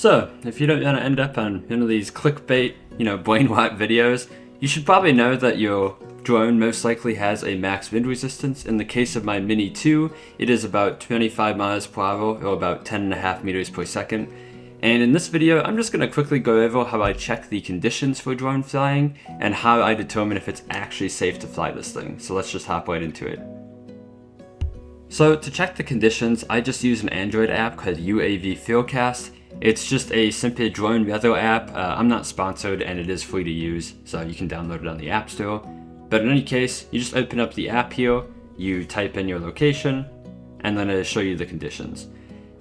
So, if you don't want to end up on one of these clickbait, brain wipe videos, you should probably know that your drone most likely has a max wind resistance. In the case of my Mini 2, it is about 25 miles per hour, or about 10.5 meters per second. And in this video, I'm just going to quickly go over how I check the conditions for drone flying, and how I determine if it's actually safe to fly this thing. So let's just hop right into it. So to check the conditions, I just use an Android app called UAV Fieldcast. It's just a simple drone weather app. I'm not sponsored and it is free to use, so you can download it on the App Store. But in any case, you just open up the app here, you type in your location, and then it'll show you the conditions.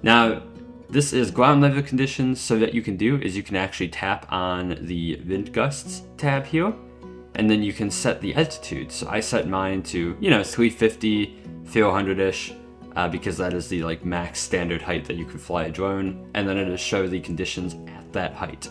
Now, this is ground level conditions, so what you can do is you can actually tap on the wind gusts tab here, and then you can set the altitude. So I set mine to, 350, 400-ish. Because that is the max standard height that you can fly a drone, and then it'll show the conditions at that height.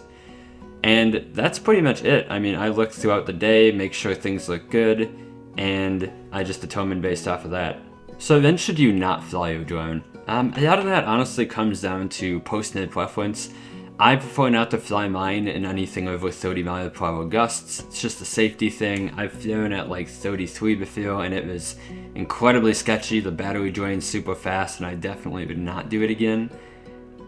And that's pretty much it. I mean, I look throughout the day, make sure things look good, and I just determine based off of that. So when should you not fly your drone? A lot of that honestly comes down to personal preference. I prefer not to fly mine in anything over 30 mile per hour gusts. It's just a safety thing. I've flown at 33 before and it was incredibly sketchy. The battery drains super fast and I definitely would not do it again.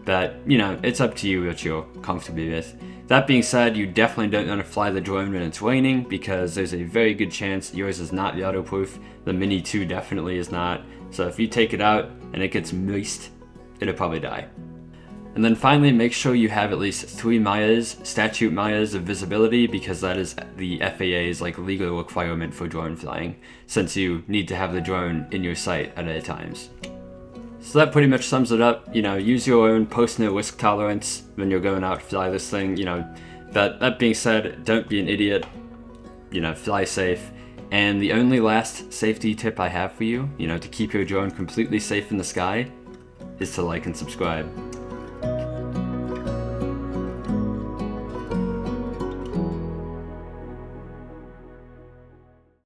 But, it's up to you what you're comfortable with. That being said, you definitely don't want to fly the drone when it's raining, because there's a very good chance yours is not waterproof. The Mini 2 definitely is not. So if you take it out and it gets moist, it'll probably die. And then finally, make sure you have at least 3 miles, statute miles of visibility, because that is the FAA's legal requirement for drone flying, since you need to have the drone in your sight at all times. So that pretty much sums it up. Use your own personal risk tolerance when you're going out to fly this thing. That being said, don't be an idiot. Fly safe. And the only last safety tip I have for you, to keep your drone completely safe in the sky, is to like and subscribe.